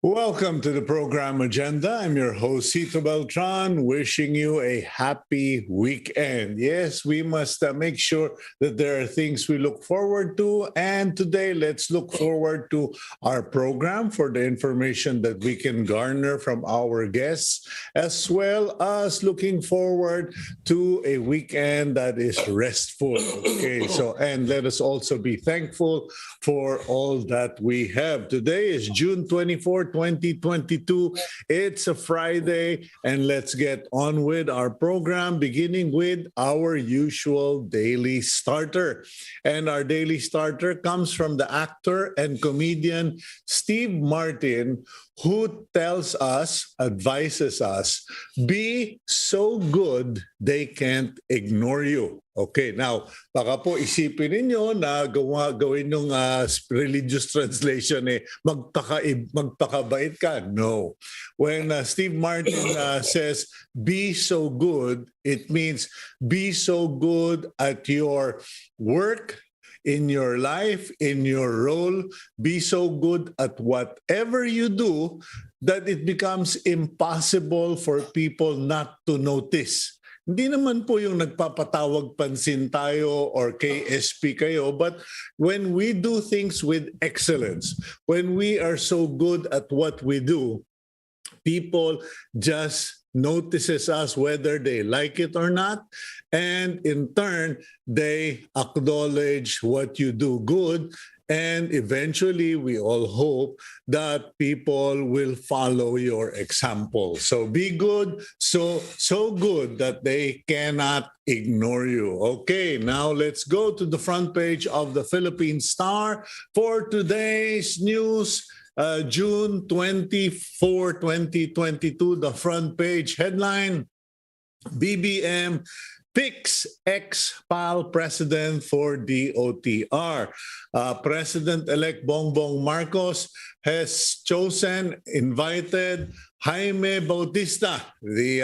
Welcome to the program agenda. I'm your host, Cito Beltran, wishing you a happy weekend. Yes, we must make sure that there are things we look forward to. And today, let's look forward to our program for the information that we can garner from our guests, as well as looking forward to a weekend that is restful. Okay, and let us also be thankful for all that we have. Today is June 24th. 2022. It's a Friday, and let's get on with our program, beginning with our usual daily starter. And our daily starter comes from the actor and comedian Steve Martin, who tells us, advises us, be so good they can't ignore you. Okay, now, baka po isipin ninyo na gawin yung religious translation magpakabait ka. No. When Steve Martin says, be so good, it means be so good at your work, in your life, in your role, be so good at whatever you do that it becomes impossible for people not to notice. Hindi naman po yung nagpapatawag pansin tayo or KSP kayo, but when we do things with excellence, when we are so good at what we do, people just notices us whether they like it or not, and in turn they acknowledge what you do good, and eventually we all hope that people will follow your example. So be good, so good that they cannot ignore you. Okay, now let's go to the front page of the Philippine Star for today's news. June 24, 2022, the front page headline, BBM picks ex-PAL president for DOTR. President-elect Bongbong Marcos has invited Jaime Bautista, the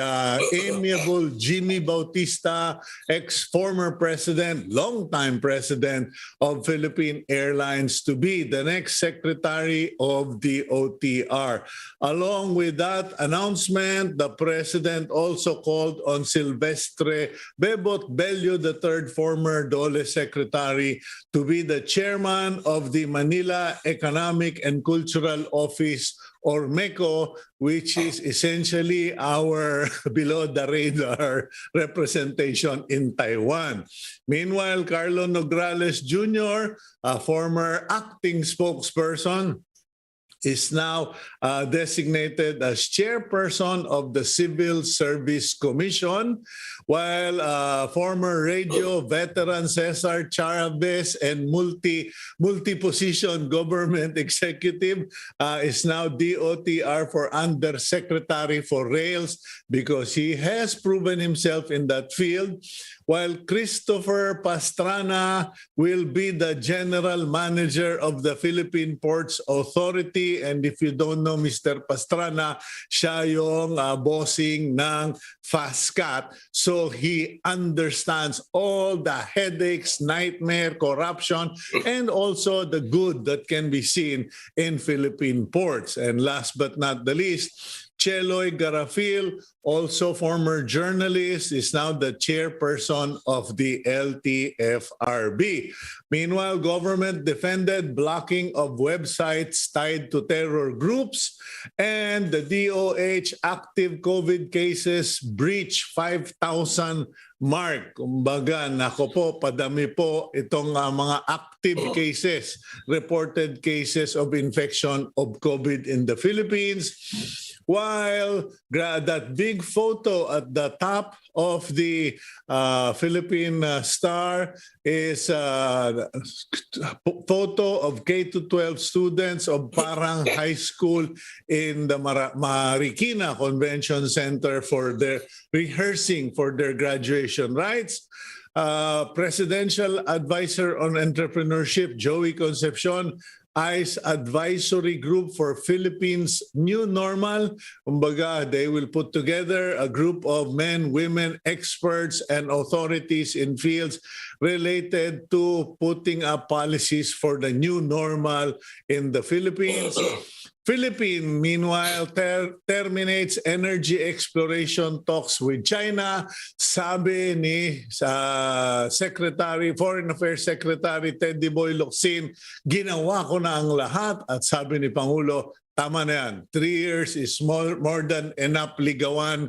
amiable Jimmy Bautista, ex-former president, longtime president of Philippine Airlines, to be the next secretary of the OTR. Along with that announcement, the president also called on Silvestre Bebot Bello III, former DOLE secretary, to be the chairman of the Manila Economic and Cultural Office, or MECO, which is essentially our below-the-radar representation in Taiwan. Meanwhile, Carlo Nograles Jr., a former acting spokesperson, is now designated as chairperson of the Civil Service Commission, while former radio veteran Cesar Chavez and multi-position government executive is now DOTR for Undersecretary for Rails, because he has proven himself in that field, while Christopher Pastrana will be the general manager of the Philippine Ports Authority. And if you don't know Mr. Pastrana, siya yung bossing ng FASCAT. So he understands all the headaches, nightmare, corruption, and also the good that can be seen in Philippine ports. And last but not the least, Cheloy Garafil, also former journalist, is now the chairperson of the LTFRB. Meanwhile, government defended blocking of websites tied to terror groups, and the DOH active COVID cases breach 5,000 mark. Kumbaga, nako po, padami po itong mga active cases, reported cases of infection of COVID in the Philippines. While that big photo at the top of the Philippine Star is a photo of K-12 students of Parang High School in the Marikina Convention Center for their rehearsing for their graduation rites. Presidential Advisor on Entrepreneurship, Joey Concepcion, ICE Advisory Group for Philippines New Normal. Kumbaga, they will put together a group of men, women, experts, and authorities in fields related to putting up policies for the new normal in the Philippines. Philippines, meanwhile, terminates energy exploration talks with China. Sabi ni Foreign Affairs Secretary Teddy Boy Locsin, ginawa ko na ang lahat. At sabi ni Pangulo, tama na yan. 3 years is more than enough ligawan,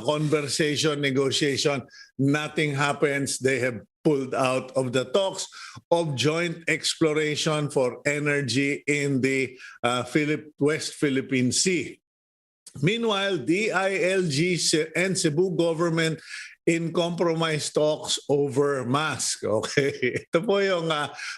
conversation, negotiation. Nothing happens. They have pulled out of the talks of joint exploration for energy in the West Philippine Sea. Meanwhile, DILG and Cebu government in compromise talks over mask. Okay, ito po yung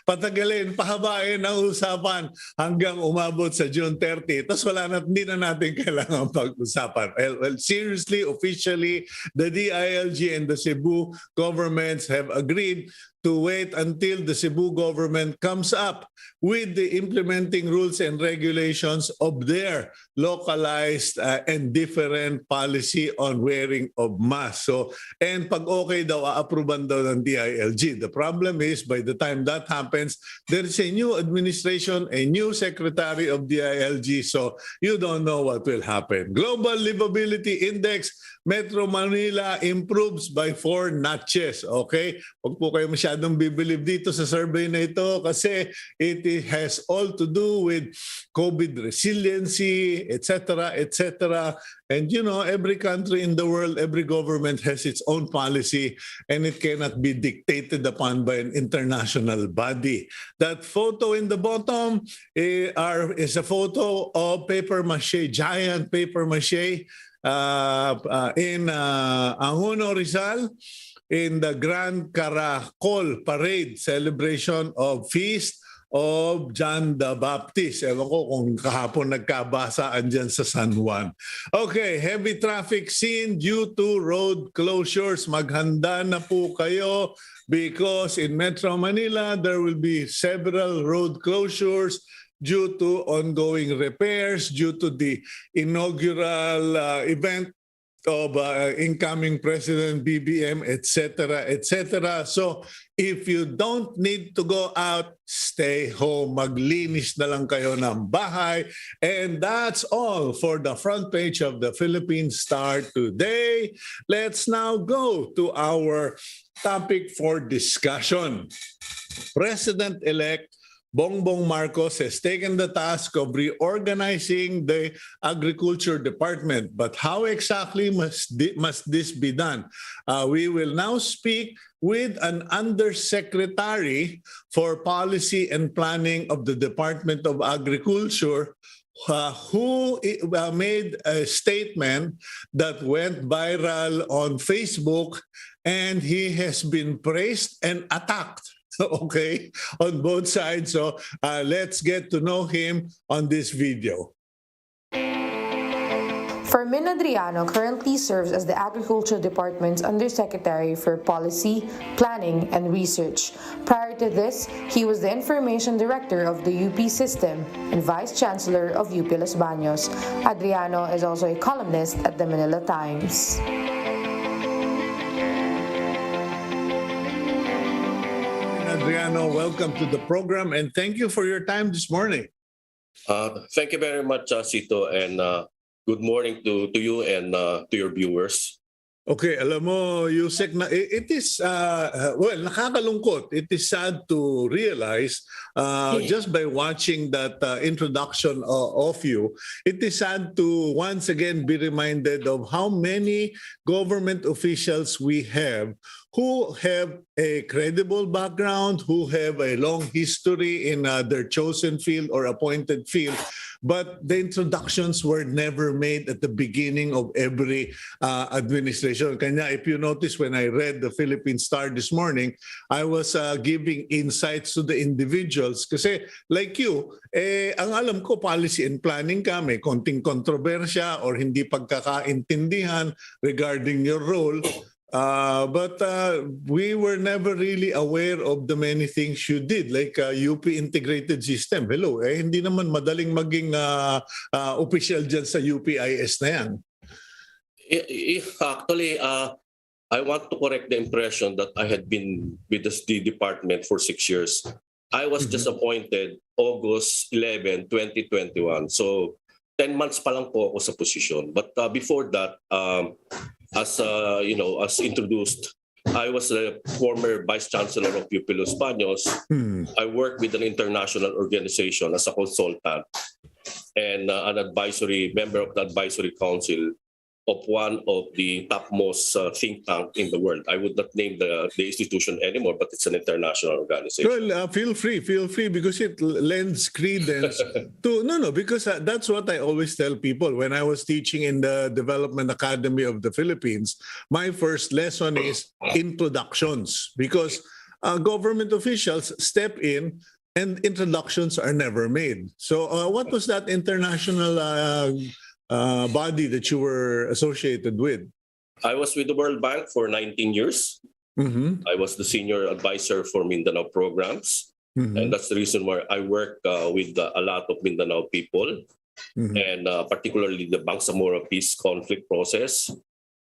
patagalin, pahabain ang usapan hanggang umabot sa June 30. Tapos hindi na natin kailangan pag-usapan. Well, seriously, officially, the DILG and the Cebu governments have agreed to wait until the Cebu government comes up with the implementing rules and regulations of their localized and different policy on wearing of masks. So, and pag okay daw, a-approvean daw ng DILG. The problem is, by the time that happens, there is a new administration, a new secretary of DILG, so you don't know what will happen. Global Livability Index, Metro Manila improves by 4 notches. Okay? Huwag po kayo masyadong bibilib dito sa survey na ito kasi it has all to do with COVID resiliency, etc., etc. And you know, every country in the world, every government has its own policy and it cannot be dictated upon by an international body. That photo in the bottom is a photo of paper mache, giant paper mache, in Angono, Rizal, in the Grand Caracol Parade celebration of Feast of John the Baptist. Ewan ko kung kahapon nagkabasaan dyan sa San Juan. Okay, heavy traffic scene due to road closures. Maghanda na po kayo because in Metro Manila, there will be several road closures due to ongoing repairs, due to the inaugural event of incoming President BBM, etc., etc. So if you don't need to go out, stay home. Maglinis na lang kayo ng bahay. And that's all for the front page of the Philippine Star today. Let's now go to our topic for discussion. President-elect Bongbong Marcos has taken the task of reorganizing the Agriculture Department. But how exactly must this be done? We will now speak with an Undersecretary for Policy and Planning of the Department of Agriculture who made a statement that went viral on Facebook, and he has been praised and attacked. Okay, on both sides. So let's get to know him on this video. Fermin Adriano currently serves as the Agriculture Department's Undersecretary for Policy, Planning, and Research. Prior to this, he was the Information Director of the UP System and Vice Chancellor of UP Los Baños. Adriano is also a columnist at the Manila Times. Adriano, welcome to the program and thank you for your time this morning. Thank you very much, Cito, and good morning to you and to your viewers. Okay, alam mo, Yusek, it is, well, nakakalungkot. It is sad to realize just by watching that introduction of you, it is sad to once again be reminded of how many government officials we have who have a credible background, who have a long history in their chosen field or appointed field, but the introductions were never made at the beginning of every administration. Kanya, if you notice, when I read the Philippine Star this morning, I was giving insights to the individuals. Kasi like you, ang alam ko, policy and planning ka, may konting kontrobersya or hindi pagkakaintindihan regarding your role. But we were never really aware of the many things you did, like UP integrated system. Hello, hindi naman madaling maging official dyan sa UPIS na yan. Actually, I want to correct the impression that I had been with the department for 6 years. I was just appointed August 11, 2021. So 10 months pa lang po ako sa posisyon. But before that, as introduced, I was the former Vice Chancellor of UP Los Baños. I worked with an international organization as a consultant and an advisory member of the advisory council of one of the topmost think tank in the world. I would not name the institution anymore, but it's an international organization. Well, feel free because it lends credence to because that's what I always tell people when I was teaching in the Development Academy of the Philippines. My first lesson is introductions because government officials step in and introductions are never made. So what was that international body that you were associated with? I was with the World Bank for 19 years. I was the senior advisor for Mindanao programs. And that's the reason why I work with a lot of Mindanao people, and particularly the Bangsamoro Peace Conflict process.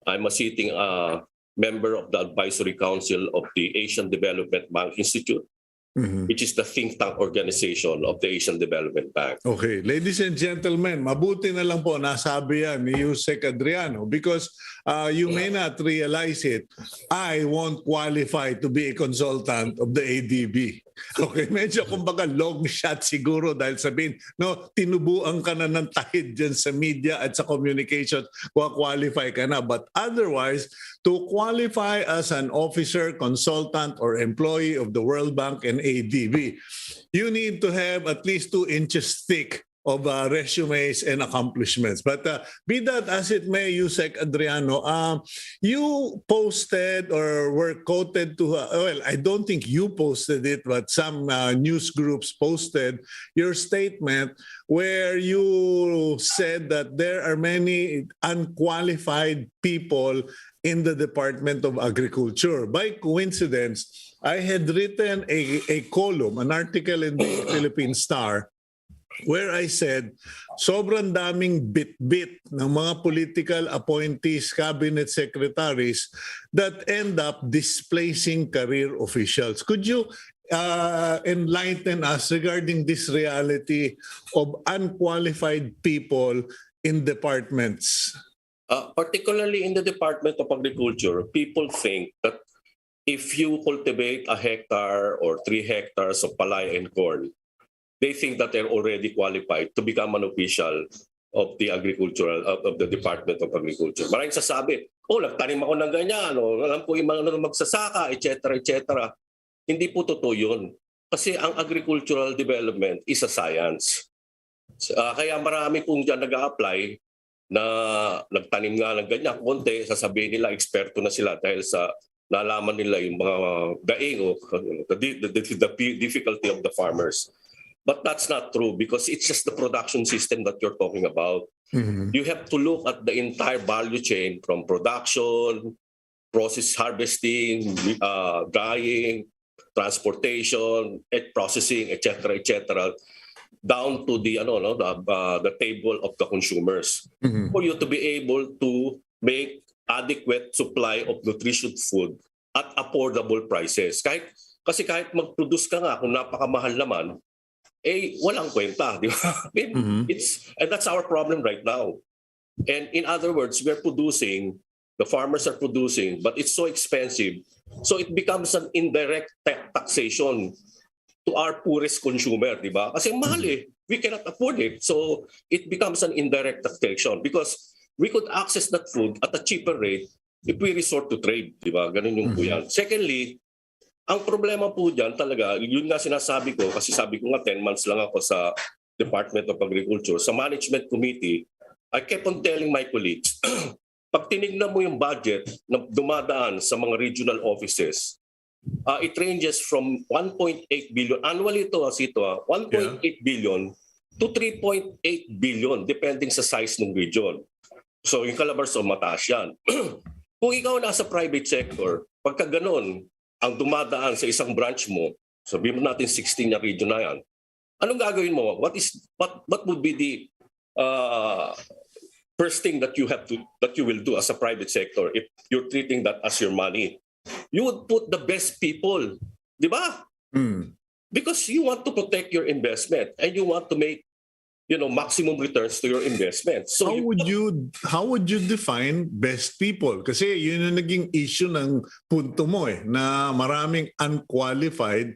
I'm a sitting member of the Advisory Council of the Asian Development Bank Institute, which is the think tank organization of the Asian Development Bank. Okay, ladies and gentlemen, mabuti na lang po nasabi yan ni Yusek Adriano because you may not realize it. I won't qualify to be a consultant of the ADB. Okay, medyo kumbaga long shot siguro dahil sabihin, tinubuan ka na ng tahid dyan sa media at sa communication, qualify ka na. But otherwise, to qualify as an officer, consultant, or employee of the World Bank and ADB, you need to have at least 2 inches thick of resumes and accomplishments. But be that as it may, Yusek Adriano, you posted or were quoted to, well, I don't think you posted it, but some news groups posted your statement where you said that there are many unqualified people in the Department of Agriculture. By coincidence, I had written a column, an article in the Philippine Star, where I said, sobrang daming bit-bit ng mga political appointees, cabinet secretaries that end up displacing career officials. Could you enlighten us regarding this reality of unqualified people in departments? Particularly in the Department of Agriculture, people think that if you cultivate a hectare or 3 hectares of palay and corn, they think that they're already qualified to become an official of the of the Department of Agriculture. Maraming sasabi, nagtanim ako ng ganyan, alam ko yung mga magsasaka, etc., etc. Hindi po totoo yun. Kasi ang agricultural development is a science. Kaya marami pong dyan nag-a-apply na nagtanim nga ng ganyan, konti, sasabihin nila, eksperto na sila dahil sa nalaman nila yung mga daing o the difficulty of the farmers. But that's not true because it's just the production system that you're talking about. You have to look at the entire value chain from production, process harvesting, drying, transportation, processing, etc., etc., down to the table of the consumers for you to be able to make adequate supply of nutritious food at affordable prices. Kasi kahit mag-produce ka nga kung napakamahal naman, walang kwenta, di ba? And that's our problem right now. And in other words, we're producing, the farmers are producing, but it's so expensive. So it becomes an indirect taxation to our poorest consumer, di ba? Kasi mahal we cannot afford it. So it becomes an indirect taxation because we could access that food at a cheaper rate if we resort to trade, di ba? Ganun yung po yan. Secondly, ang problema po dyan talaga, yun nga sinasabi ko, kasi sabi ko nga 10 months lang ako sa Department of Agriculture. Sa Management Committee, I kept on telling my colleagues, pag tinignan mo yung budget na dumadaan sa mga regional offices, it ranges from 1.8 billion, annually ito, 1.8 billion to 3.8 billion, depending sa size ng region. So yung Calabarzon, mataas yan. Kung ikaw nasa private sector, pagka ganun, ang dumadaan sa isang branch mo, sabihin mo natin 16 na region na yan, anong gagawin mo? What would be the first thing that you will do as a private sector if you're treating that as your money? You would put the best people, di ba? Because you want to protect your investment and you want to make maximum returns to your investment. So How would you define best people? Kasi yun yung naging issue ng punto mo na maraming unqualified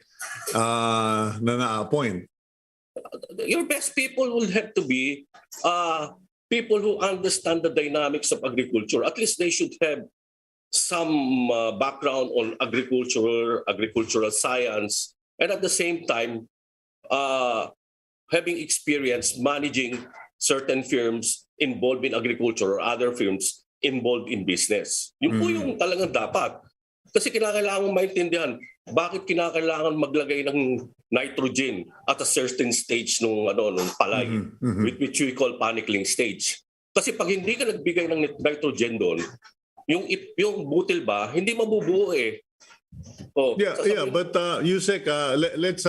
na na-appoint. Your best people will have to be people who understand the dynamics of agriculture. At least they should have some background on agricultural science, and at the same time having experience managing certain firms involved in agriculture or other firms involved in business. Yung po yung talagang dapat. Kasi kinakailangan maintindihan bakit kinakailangan maglagay ng nitrogen at a certain stage nung palay, which we call panicling stage. Kasi pag hindi ka nagbigay ng nitrogen doon, yung butil ba, hindi mabubuo eh. But Yusek, let's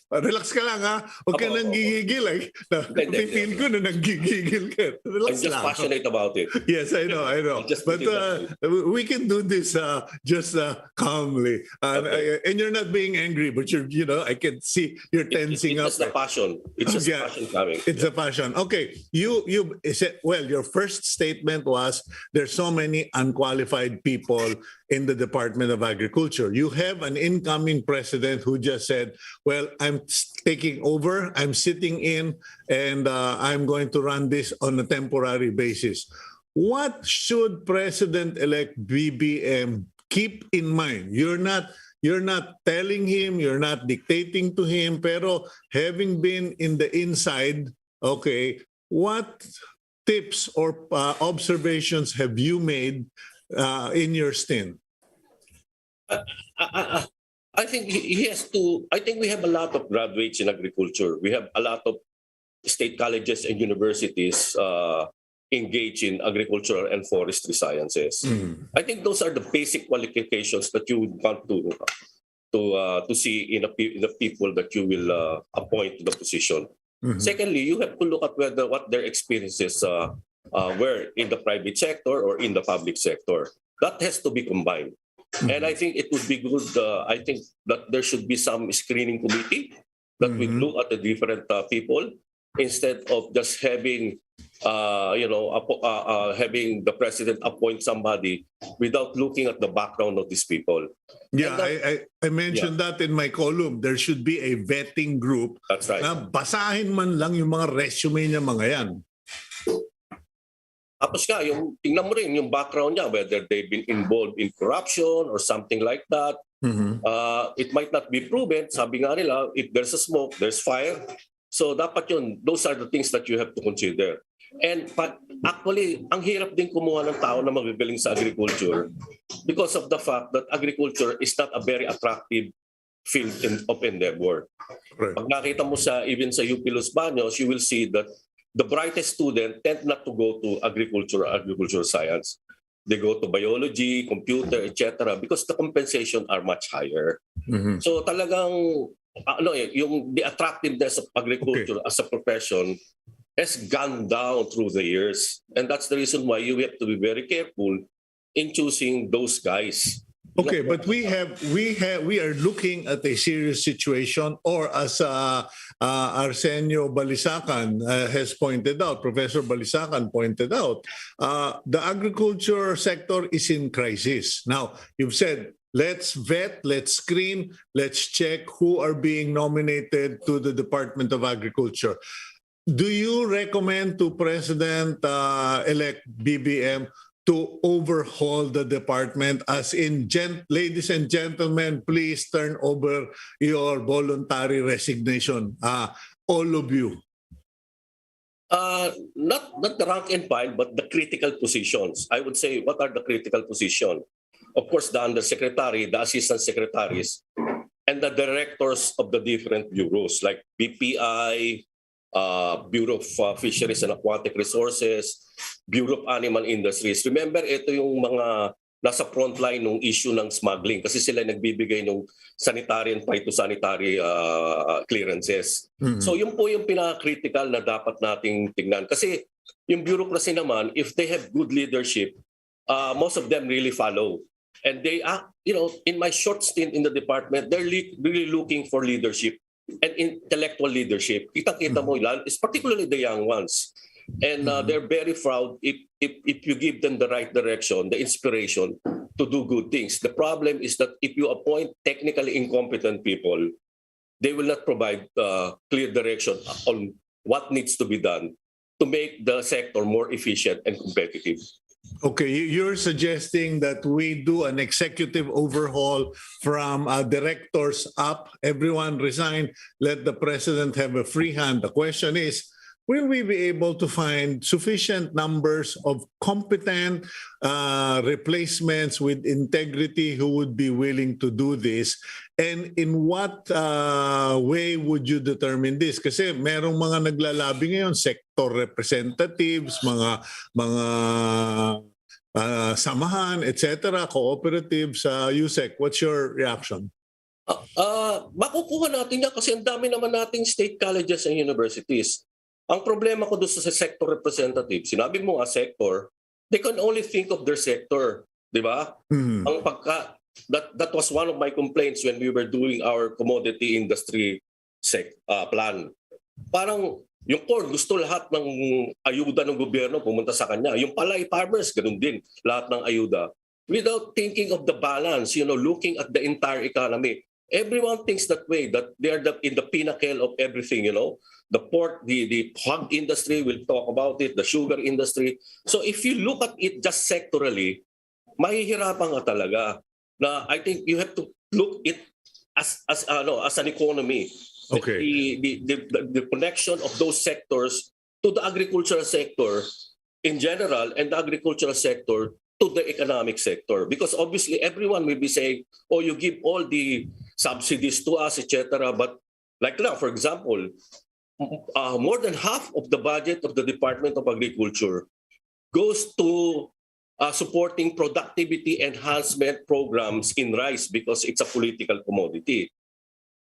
relax ka lang ha. Huwag ka nang gigigil. Feel ko na nanggigigil ka. Relax I'm just passionate about it. Yes, I know. But we can do this just calmly. And you're not being angry, but I can see you're tensing up. It's just a passion. It's just passion coming. It's a passion. Okay, you said, your first statement was there's so many unqualified people in the Department of Agriculture. You have an incoming president who just said, well, I'm taking over, I'm sitting in, and I'm going to run this on a temporary basis. What should President-elect BBM keep in mind? You're not telling him, you're not dictating to him, pero having been in the inside, okay, what tips or observations have you made in your stint? I think he has to. I think we have a lot of graduates in agriculture. We have a lot of state colleges and universities engaged in agricultural and forestry sciences. I think those are the basic qualifications that you would want to see in the people that you will appoint to the position. Secondly, you have to look at what their experiences were in the private sector or in the public sector. That has to be combined. And I think it would be good, I think that there should be some screening committee that would look at the different people instead of just having, having the president appoint somebody without looking at the background of these people. Yeah, I mentioned that in my column. There should be a vetting group. That's right. Na basahin man lang yung mga resume niya mga yan. Tapos tingnan mo rin yung background niya, whether they've been involved in corruption or something like that. It might not be proven. Sabi nga nila, if there's a smoke, there's fire. So dapat yun, those are the things that you have to consider. And actually, ang hirap din kumuha ng tao na magagaling sa agriculture because of the fact that agriculture is not a very attractive field of endeavor. Right. Pag nakita mo even sa UP Los Baños, you will see that the brightest student tend not to go to agriculture or agricultural science. They go to biology, computer, etc. because the compensation are much higher. So talagang the attractiveness of agriculture as a profession has gone down through the years, and that's the reason why you have to be very careful in choosing those guys. Okay, but we are looking at a serious situation, or as Arsenio Balisacan has pointed out, Professor Balisacan pointed out, the agriculture sector is in crisis. Now, you've said, let's vet, let's screen, let's check who are being nominated to the Department of Agriculture. Do you recommend to President-elect BBM to overhaul the department, as in, ladies and gentlemen, please turn over your voluntary resignation, all of you? Not the rank and file, but the critical positions. I would say, what are the critical positions? Of course, the undersecretary, the assistant secretaries, and the directors of the different bureaus like BPI, Bureau of Fisheries and Aquatic Resources, Bureau of Animal Industries. Remember, ito yung mga nasa frontline ng issue ng smuggling kasi sila nagbibigay ng sanitary and phytosanitary clearances. So yun po yung pinaka-critical na dapat nating tingnan. Kasi yung bureaucracy naman, if they have good leadership, most of them really follow. And they are, in my short stint in the department, they're really looking for leadership and intellectual leadership. Kita-kita mo, is particularly the young ones. And they're very proud if you give them the right direction, the inspiration to do good things. The problem is that if you appoint technically incompetent people, they will not provide clear direction on what needs to be done to make the sector more efficient and competitive. Okay, you're suggesting that we do an executive overhaul from directors up, everyone resign, let the president have a free hand. The question is, will we be able to find sufficient numbers of competent replacements with integrity who would be willing to do this? And in what way would you determine this? Kasi merong mga naglalabi ngayon, sector representatives, mga samahan, etc., cooperatives, USEC. What's your reaction? Makukuha natin yan kasi ang dami naman nating state colleges and universities. Ang problema ko doon sa sector representative, sinabi mo nga sector, they can only think of their sector, di ba? Ang that was one of my complaints when we were doing our commodity industry plan. Parang yung corn, gusto lahat ng ayuda ng gobyerno pumunta sa kanya. Yung palay farmers, ganun din, lahat ng ayuda. Without thinking of the balance, looking at the entire economy. Everyone thinks that way, that they are in the pinnacle of everything, The pork, the hog industry, we'll talk about it, the sugar industry. So if you look at it just sectorally, mahihirapan ka talaga. Na I think you have to look it as an economy. Okay. The connection of those sectors to the agricultural sector in general and the agricultural sector to the economic sector. Because obviously everyone will be saying, oh, you give all the subsidies to us, etc. But like now, for example, more than half of the budget of the Department of Agriculture goes to supporting productivity enhancement programs in rice because it's a political commodity.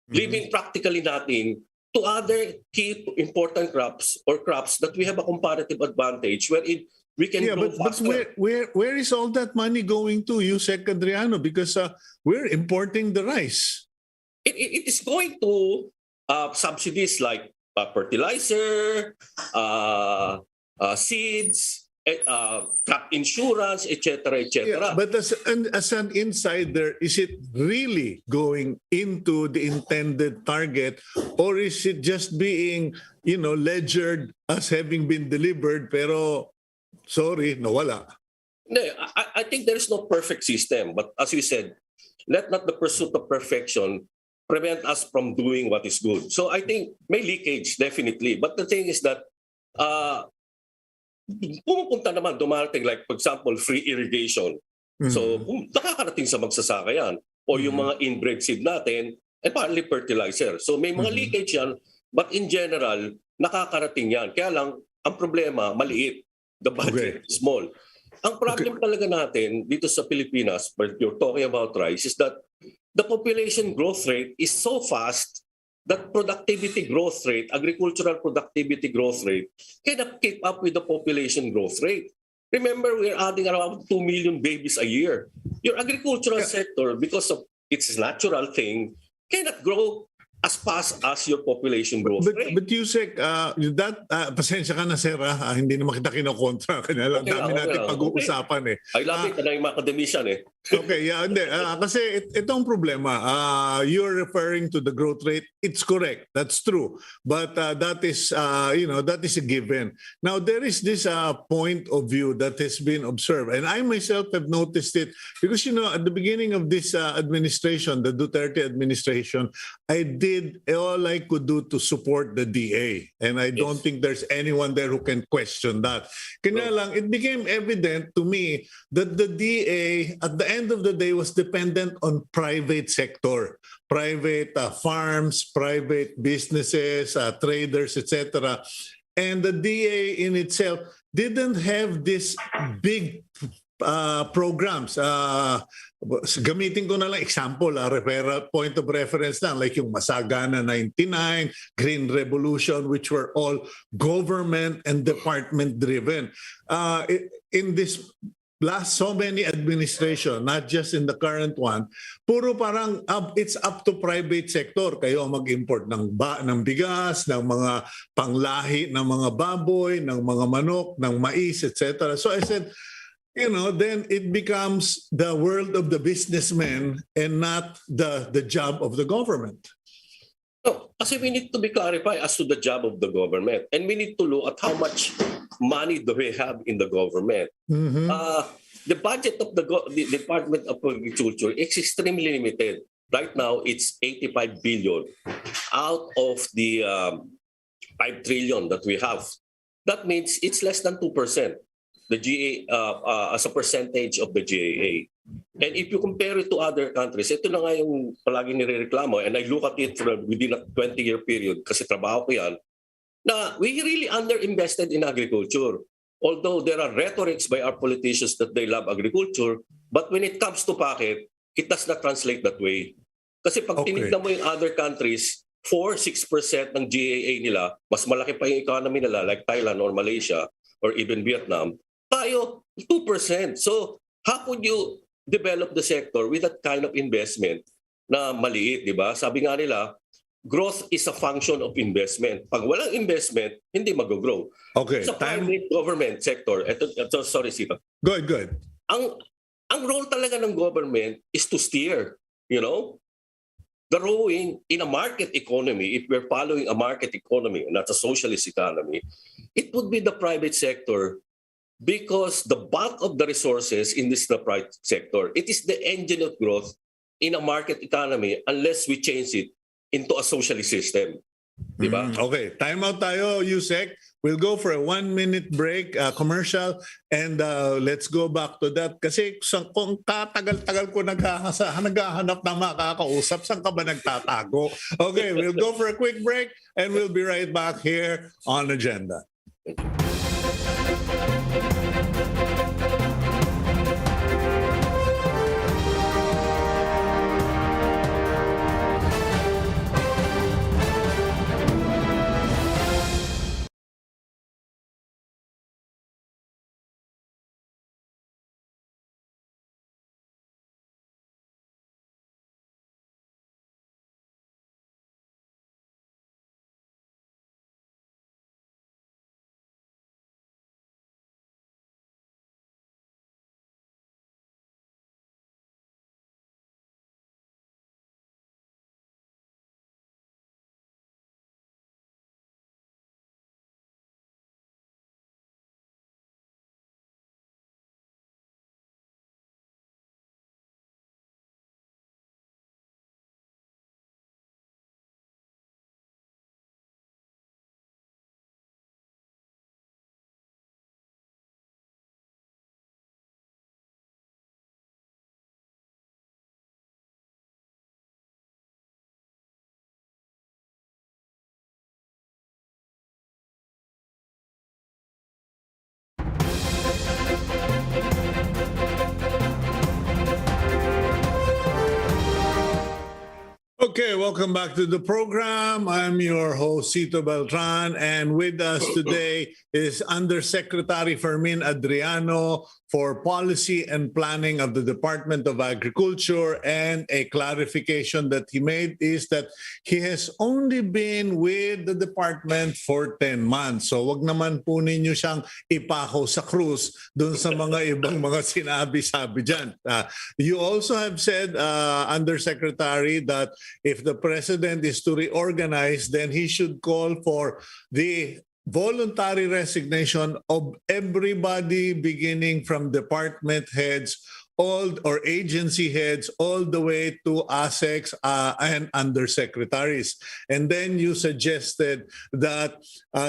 Leaving practically natin to other key important crops or crops that we have a comparative advantage wherein we can grow faster. But where is all that money going to, Yusek Adriano? Because we're importing the rice. It is going to subsidies like fertilizer, seeds, crop insurance, etc., etc. Yeah, but as an insider, is it really going into the intended target, or is it just being, ledgered as having been delivered, pero sorry, nawala? No, I think there is no perfect system, but as you said, let not the pursuit of perfection prevent us from doing what is good. So I think may leakage, definitely. But the thing is that pumupunta naman, dumarating, like for example, free irrigation. So nakakarating sa magsasaka yan. O yung mga inbred seed natin, and partly fertilizer. So may mga leakage yan, but in general, nakakarating yan. Kaya lang, ang problema, maliit. The budget is small. Ang problem talaga natin dito sa Pilipinas, when you're talking about rice, is that the population growth rate is so fast that productivity growth rate, agricultural productivity growth rate, cannot keep up with the population growth rate. Remember, we're adding around 2 million babies a year. Your agricultural sector, because of its natural thing, cannot grow as fast as your population growth rate. But Yusek, pasensya ka na, sir, hindi naman kita kinokontra. Kanya lang, dami natin pag-uusapan. I love it, na yung mga academician Okay, yeah, hindi. Kasi itong problema, you're referring to the growth rate. It's correct. That's true. But that is a given. Now, there is this point of view that has been observed. And I myself have noticed it because, at the beginning of this administration, the Duterte administration, I did all I could do to support the DA. And I don't think there's anyone there who can question that. Kaya lang, it became evident to me that the DA, at the end of the day, was dependent on private sector. Private farms, private businesses, traders, etc. And the DA in itself didn't have this big programs. Gamitin ko na lang example, point of reference lang, like yung Masagana 99, Green Revolution, which were all government and department driven. In this last so many administration, not just in the current one, puro parang it's up to private sector. Kayo ang mag-import ng bigas, ng mga panglahi ng mga baboy, ng mga manok, ng mais, etc. So I said, then it becomes the world of the businessman and not the job of the government. No, kasi we need to be clarified as to the job of the government, and we need to look at how much money do we have in the government. Mm-hmm. The budget of the Department of Agriculture is extremely limited. Right now, it's 85 billion out of the 5 trillion that we have. That means it's less than 2%. The GA as a percentage of the GAA. And if you compare it to other countries, ito na nga yung palagi nirereklamo, and I look at it from within a 20-year period kasi trabaho ko yan, na we really underinvested in agriculture. Although there are rhetorics by our politicians that they love agriculture, but when it comes to pocket, it does not translate that way. Kasi pag tinignan mo yung other countries, 4-6% ng GAA nila, mas malaki pa yung economy nila like Thailand or Malaysia or even Vietnam, tayo 2%. So how could you develop the sector with that kind of investment na maliit, di ba? Sabi nga nila, growth is a function of investment. Pag walang investment, hindi mag-grow. Okay. Sa private government sector, sorry, Cito. Go ahead. Ang role talaga ng government is to steer, the rowing in a market economy. If we're following a market economy, not a socialist economy, it would be the private sector, because the bulk of the resources in this private sector, it is the engine of growth in a market economy unless we change it into a socialist system. Diba? Okay, time out tayo, Yusek. We'll go for a 1-minute break, commercial, and let's go back to that. Kasi kung tagal-tagal ko naghahanap ng makakausap, saan ka ba nagtatago? Okay, we'll go for a quick break, and we'll be right back here on Agenda. Okay, welcome back to the program. I'm your host, Cito Beltran, and with us today is Undersecretary Fermin Adriano for Policy and Planning of the Department of Agriculture. And a clarification that he made is that he has only been with the department for 10 months. So wag naman po ninyo siyang ipako sa krus dun sa mga ibang mga sinabi-sabi dyan. You also have said, Undersecretary, that if the president is to reorganize, then he should call for the voluntary resignation of everybody, beginning from department heads or agency heads all the way to ASECs and undersecretaries. And then you suggested that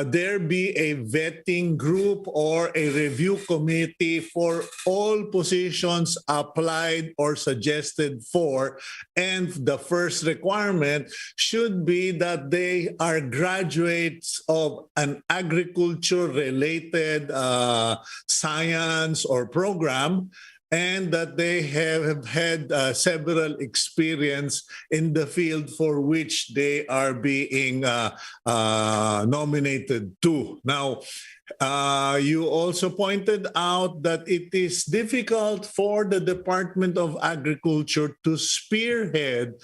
there be a vetting group or a review committee for all positions applied or suggested for. And the first requirement should be that they are graduates of an agriculture-related science or program. and that they have had several experience in the field for which they are being nominated to. Now, you also pointed out that it is difficult for the Department of Agriculture to spearhead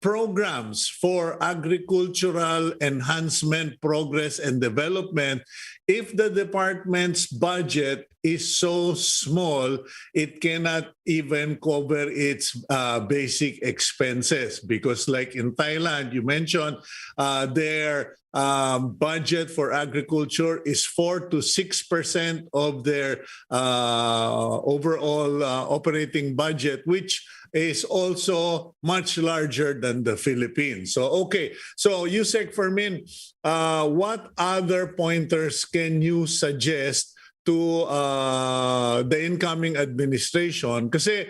programs for agricultural enhancement, progress, and development if the department's budget is so small it cannot even cover its basic expenses. Because like in Thailand, you mentioned their budget for agriculture is 4 to 6% of their overall operating budget, which is also much larger than the Philippines. So, okay. So, Yusek Fermin, what other pointers can you suggest to the incoming administration? Kasi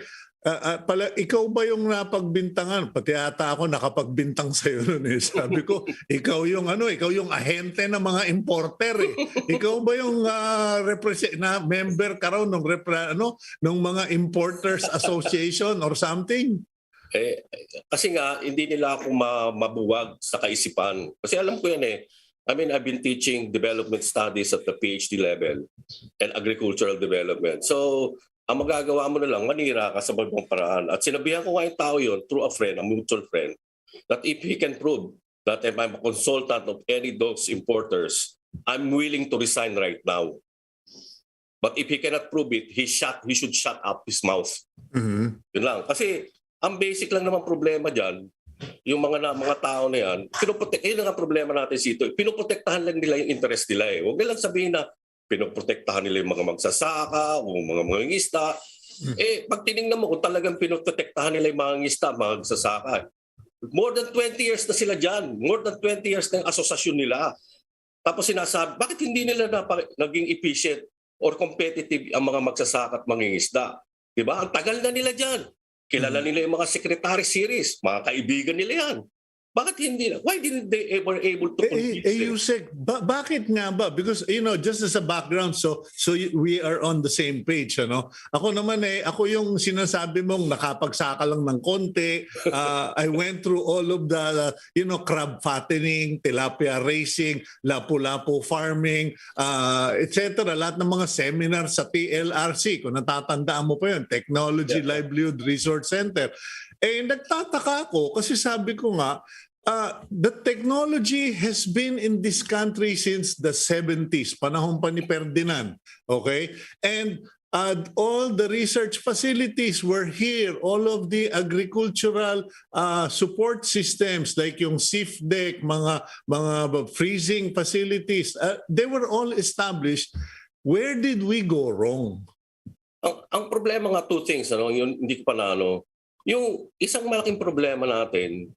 ikaw ba yung napagbintangan? Pati ata ako nakapagbintang sa'yo nun eh. Sabi ko, ikaw yung ahente ng mga importer eh. Ikaw ba yung member ka raw ng mga Importers Association or something? Kasi nga, hindi nila ako mabuwag sa kaisipan. Kasi alam ko yan eh. I mean, I've been teaching development studies at the PhD level and agricultural development. So, ang magagawa mo na lang, manira ka sa bagong paraan. At sinabihan ko nga yung tao yun through a friend, a mutual friend, that if he can prove that if I'm a consultant of any those importers, I'm willing to resign right now. But if he cannot prove it, he should shut up his mouth. Mm-hmm. Yun lang. Kasi ang basic lang naman problema dyan, yung mga tao na yan, yun ang problema natin dito. Pinoprotektahan lang nila yung interest nila eh. Huwag nilang sabihin na pinoprotektahan nila yung mga magsasaka o mga mangingisda. Pag tinignan mo kung talagang pinoprotektahan nila yung mga mangingisda, magsasaka. More than 20 years na sila dyan. More than 20 years na yung asosasyon nila. Tapos sinasabi, bakit hindi nila naging efficient or competitive ang mga magsasaka at mangingisda? Diba? Ang tagal na nila dyan. Kilala nila yung mga secretary series. Mga kaibigan nila yan. Bakit hindi na? Why didn't they ever able to compete? Yusek, bakit nga ba? Because, just as a background, so we are on the same page, ano? Ako naman ako yung sinasabi mong nakapagsaka lang ng konti. I went through all of the, crab fattening, tilapia racing, lapu-lapu farming, etc. Lahat ng mga seminar sa TLRC, kung natatandaan mo pa yun, Technology Livelihood Resource Center. Nagtataka ako kasi sabi ko nga, the technology has been in this country since the 70s, panahon pa ni Ferdinand. Okay? And all the research facilities were here. All of the agricultural support systems like yung SIFDEC, mga freezing facilities, they were all established. Where did we go wrong? Ang problema nga two things, yun, hindi ko pa yung isang malaking problema natin,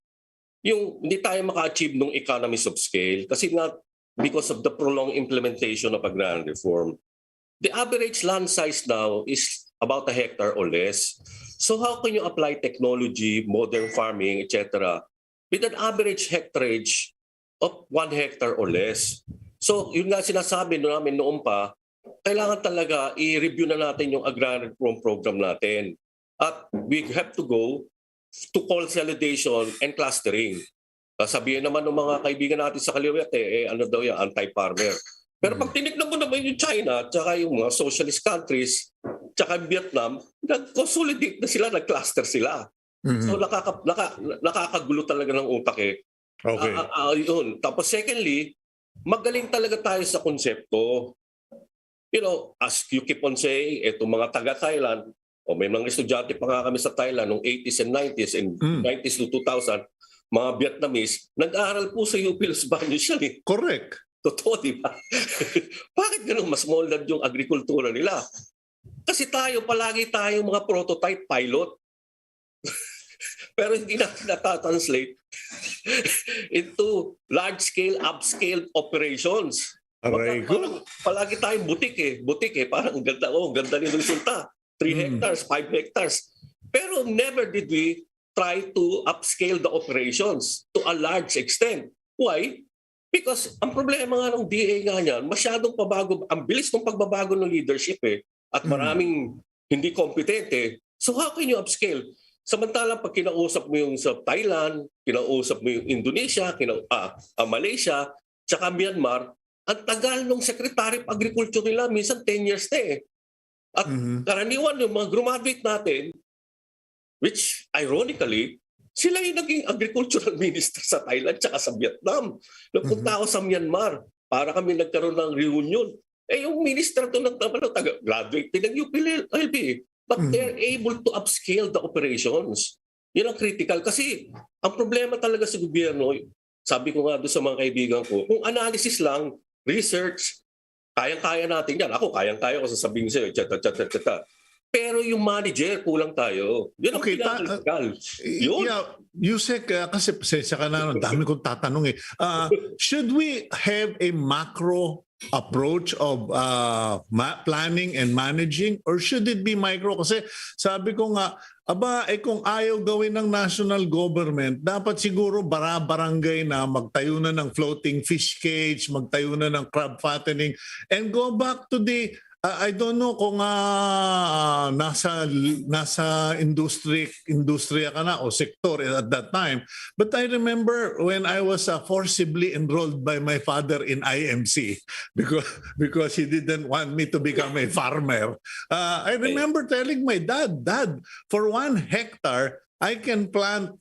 yung hindi tayo maka-achieve ng economies of scale kasi nga because of the prolonged implementation of agrarian reform. The average land size now is about a hectare or less. So how can you apply technology, modern farming, etc. with an average hectarage of 1 hectare or less? So yun nga sinasabi namin noon pa, kailangan talaga i-review na natin yung agrarian reform program natin. At we have to go to consolidation and clustering. Sabihin naman ng mga kaibigan natin sa kaliwete, ano daw yan, anti-farmer. Pero pag tinignan mo naman yung China, tsaka yung mga socialist countries, tsaka Vietnam, nag-consolidate na sila, nag-cluster sila. Mm-hmm. So nakakagulo talaga ng utak eh. Okay. Yun. Tapos secondly, magaling talaga tayo sa konsepto. As you keep on saying, itong mga taga-Thailand, may mga estudyante pa nga kami sa Thailand noong 80s and 90s and 90s to 2000, mga Vietnamese, nag-aaral po sa UP Los Baños yan eh. Correct. Totoo, di ba? Bakit ganun mas moldad yung agrikultura nila? Kasi palagi tayo mga prototype pilot. Pero hindi natin natatranslate into large-scale, upscale operations. Palagi tayong butik eh. Parang ganda ni resulta. 3 hectares, 5 hectares. Pero never did we try to upscale the operations to a large extent. Why? Because ang problema nga ng DA nga niyan, masyadong pabago, ang bilis ng pagbabago ng leadership eh. At maraming hindi kompetente, so how can you upscale? Samantalang pag kinausap mo yung sa Thailand, kinausap mo yung Indonesia, Malaysia, tsaka Myanmar, ang tagal ng Secretary of Agriculture nila, minsan 10 years na eh. At karaniwan yung mga graduate natin, which ironically, sila yung naging agricultural minister sa Thailand tsaka sa Vietnam. Nagpunta ako sa Myanmar para kami nagkaroon ng reunion. Yung minister to ng graduate din ng UPLB. But they're able to upscale the operations. Yun ang critical. Kasi ang problema talaga sa gobyerno, sabi ko nga doon sa mga kaibigan ko, kung analysis lang, research, kayang-kaya natin yan. Ako, kayang-kaya ko sasabihin sa'yo, pero yung manager, kulang tayo. Yun ang pinaka-critical. Yeah, Yusek, kasi pasensya ka na, dami kong tatanong eh. Should we have a macro approach of planning and managing, or should it be micro? Kasi sabi ko nga, kung ayaw gawin ng national government, dapat siguro barangay na magtayo na ng floating fish cage, magtayo na ng crab fattening, and go back to the I don't know kung nasa industriya ka na o sektor at that time. But I remember when I was forcibly enrolled by my father in IMC because he didn't want me to become a farmer. I remember telling my dad, for 1 hectare, I can have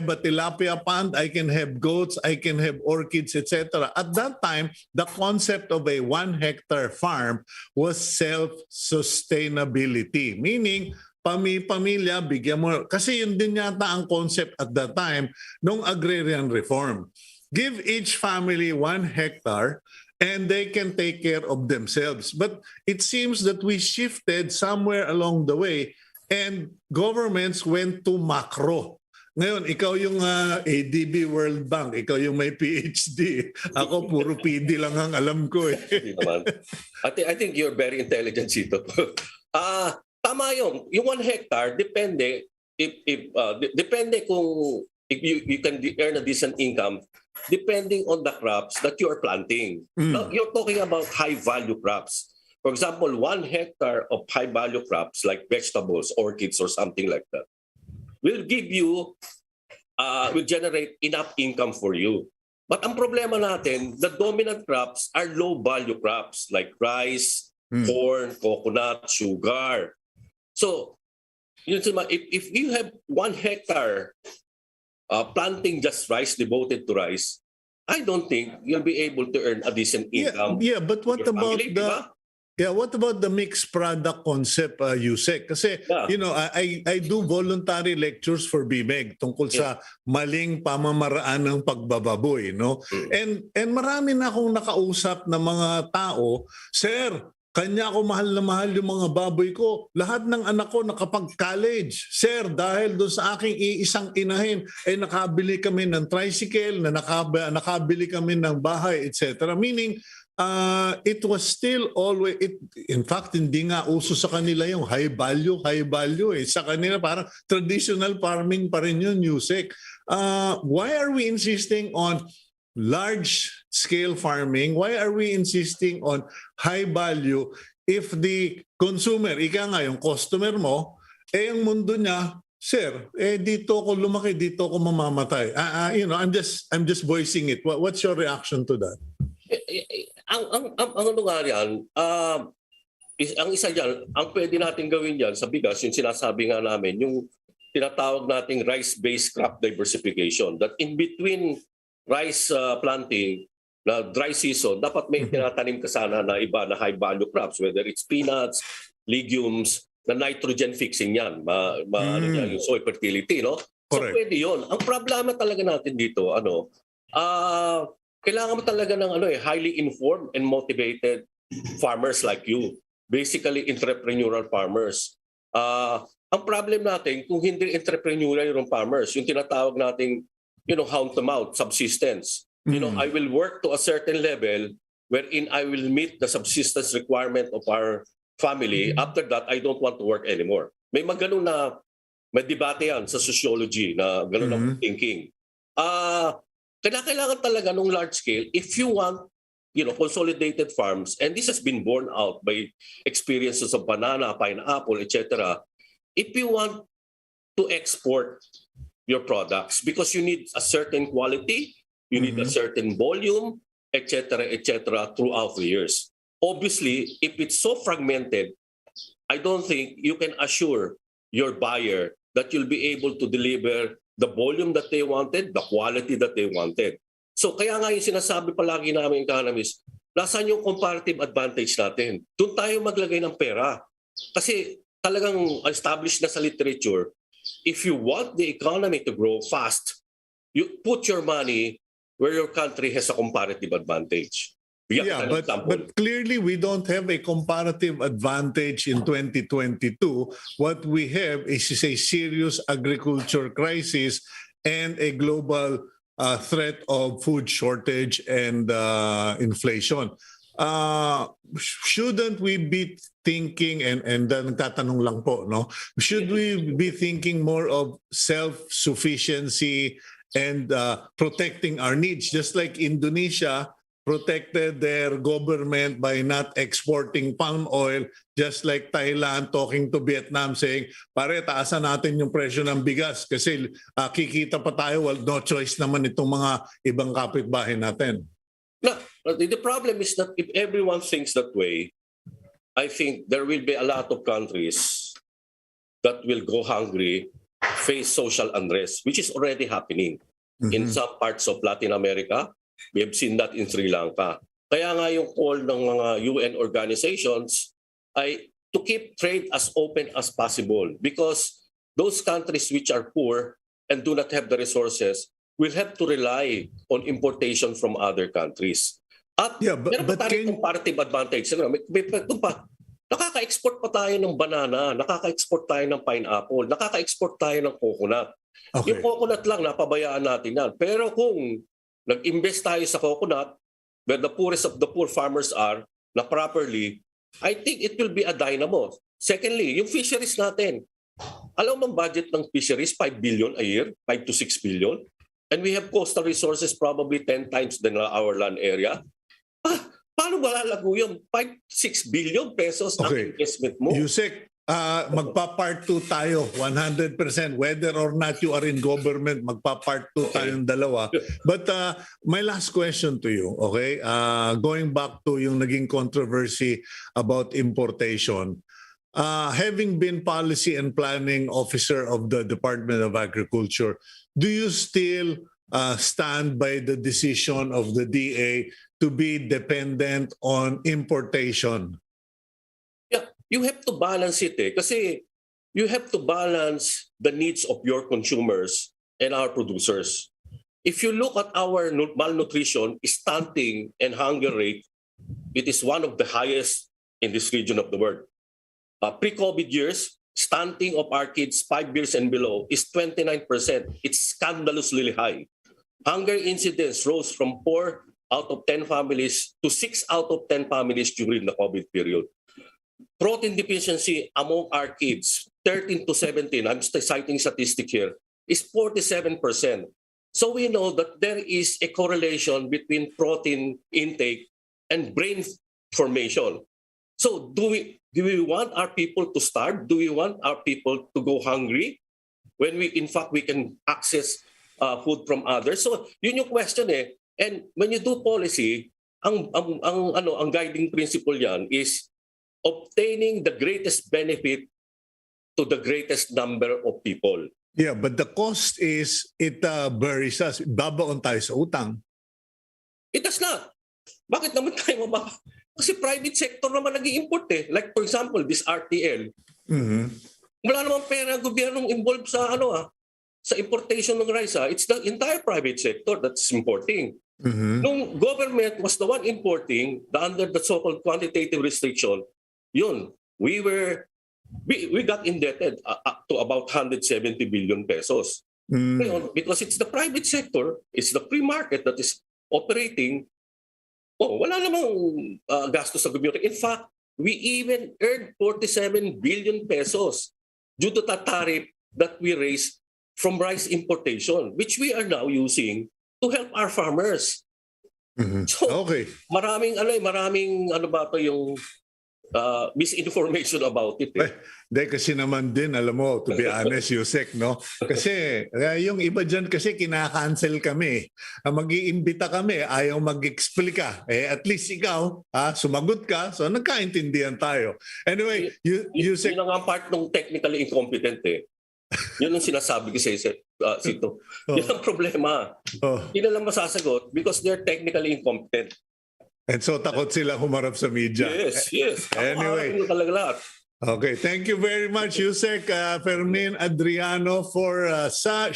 a tilapia pond, I can have goats, I can have orchids, etc. At that time, the concept of a 1 hectare farm was self-sustainability. Meaning, pamilya, bigyan mo. Kasi yun din yata ang concept at that time nung agrarian reform. Give each family 1 hectare and they can take care of themselves. But it seems that we shifted somewhere along the way and governments went to macro. Ngayon, ikaw yung ADB World Bank, ikaw yung may PhD. Ako, puro PD lang ang alam ko eh. I think you're very intelligent, Cito. Tama yun. Yung 1 hectare, depende kung if you can earn a decent income depending on the crops that you are planting. Now, you're talking about high-value crops. For example, 1 hectare of high-value crops like vegetables, orchids, or something like that will generate enough income for you. But ang problema natin, the dominant crops are low-value crops like rice, corn, coconut, sugar. So, if you have 1 hectare planting just rice, devoted to rice, I don't think you'll be able to earn a decent income. Yeah, but what about what about the mixed product concept, Yusek? Kasi, I do voluntary lectures for BMEG tungkol sa maling pamamaraan ng pagbababoy, no? And marami na akong nakausap na mga tao, Sir, kanya ako mahal na mahal yung mga baboy ko. Lahat ng anak ko nakapag-college. Sir, dahil doon sa aking iisang inahin, nakabili kami ng tricycle, nakabili kami ng bahay, etc. Meaning, it was still always, in fact, hindi nga uso sa kanila yung high value eh. Sa kanila parang traditional farming pa rin yun, Yusek. Why are we insisting on large scale farming? Why are we insisting on high value if the consumer, yung customer mo, ang mundo niya, Sir, dito ako lumaki, dito ako mamamatay. I'm just voicing it. What's your reaction to that? Ang ano nga yan, ang isa dyan, ang pwede natin gawin dyan sa bigas, yung sinasabi nga namin, yung tinatawag nating rice-based crop diversification, that in between rice planting, na dry season, dapat may tinatanim ka sana na iba na high-value crops, whether it's peanuts, legumes, na nitrogen fixing yan, yung soil fertility, no? Correct. So pwede yun. Ang problema talaga natin dito, kailangan mo talaga ng highly informed and motivated farmers like you. Basically, entrepreneurial farmers. Ang problem natin, kung hindi entrepreneurial yung farmers, yung tinatawag nating, hand-to-mouth subsistence. I will work to a certain level wherein I will meet the subsistence requirement of our family. After that, I don't want to work anymore. May ganun na, may debate yan sa sociology na ganun ang thinking. Kailangan talaga nung large scale, if you want consolidated farms, and this has been borne out by experiences of banana, pineapple, etc. If you want to export your products, because you need a certain quality, you need a certain volume, etc., throughout the years. Obviously, if it's so fragmented, I don't think you can assure your buyer that you'll be able to deliver the volume that they wanted, the quality that they wanted. So kaya nga yung sinasabi palagi namin economists, nasaan yung comparative advantage natin? Doon tayo maglagay ng pera. Kasi talagang established na sa literature, if you want the economy to grow fast, you put your money where your country has a comparative advantage. Yeah, but clearly we don't have a comparative advantage in 2022. What we have is a serious agriculture crisis and a global threat of food shortage and inflation. Shouldn't we be thinking, and nagtatanong lang po, no? Should we be thinking more of self-sufficiency and protecting our needs, just like Indonesia protected their government by not exporting palm oil, just like Thailand talking to Vietnam saying, pare, taasan natin yung presyo ng bigas kasi kikita pa tayo, well, no choice naman itong mga ibang kapitbahay natin. No, the problem is that if everyone thinks that way, I think there will be a lot of countries that will go hungry, face social unrest, which is already happening in some parts of Latin America. We have seen that in Sri Lanka. Kaya nga yung call ng mga UN organizations ay to keep trade as open as possible, because those countries which are poor and do not have the resources will have to rely on importation from other countries. At meron pa tayong comparative advantage. Nakaka-export pa tayo ng banana, nakaka-export tayo ng pineapple, nakaka-export tayo ng coconut. Okay. Yung coconut lang, napabayaan natin yan. Pero kung nag-invest tayo sa coconut, where the poorest of the poor farmers are, na properly, I think it will be a dynamo. Secondly, yung fisheries natin. Alam mo ang budget ng fisheries, 5 billion a year, 5 to 6 billion. And we have coastal resources probably 10 times than our land area. Paano malalago yun? 5-6 billion pesos ang investment mo. Yusek, magpa-part 2 tayo, 100%. Whether or not you are in government, magpa-part 2 tayong dalawa. But my last question to you, okay? Going back to yung naging controversy about importation. Having been policy and planning officer of the Department of Agriculture, do you still stand by the decision of the DA to be dependent on importation? Yeah, you have to balance it kasi you have to balance the needs of your consumers and our producers. If you look at our malnutrition, stunting, and hunger rate, it is one of the highest in this region of the world. Pre-COVID years, stunting of our kids 5 years and below is 29%. It's scandalously high. Hunger incidence rose from 4 out of 10 families to 6 out of 10 families during the COVID period. Protein deficiency among our kids, 13 to 17, I'm citing statistic here, is 47%. So we know that there is a correlation between protein intake and brain formation. So do we want our people to starve? Do we want our people to go hungry when in fact we can access food from others? So yun yung question And when you do policy, ang guiding principle yan is obtaining the greatest benefit to the greatest number of people. Yeah, but the cost is it buries us. Babaon tayo sa utang. It does not. Bakit naman tayo mababa? Kasi private sector naman nag-i-import Like for example, this RTL. Wala namang pera ang gobyernong involved sa sa importation ng rice. It's the entire private sector that's importing. Nung government was the one importing under the so-called quantitative restriction, we got indebted to about 170 billion pesos. Because it's the private sector, it's the free market that is operating. Wala namang gastos sa gobyerno. In fact, we even earned 47 billion pesos due to the tariff that we raised from rice importation, which we are now using to help our farmers. Mhm. So, Okay. maraming ano ba to yung misinformation about it. Eh, kasi naman din, alam mo, to be honest, Yusek, no? Kasi yung iba dyan kasi kinakancel kami. Mag-iimbita kami, ayaw mag-explika. At least ikaw, sumagot ka, so nagkaintindihan tayo. Anyway, Yusek... Yun ang part ng technically incompetent eh. Yun ang sinasabi ko sa Sito. Yun ang problema. Hindi na lang masasagot because they're technically incompetent. And so takot sila humarap sa media. Yes. Anyway. Ako talaga lahat. Okay, thank you very much, Yusek Fermin, Adriano, for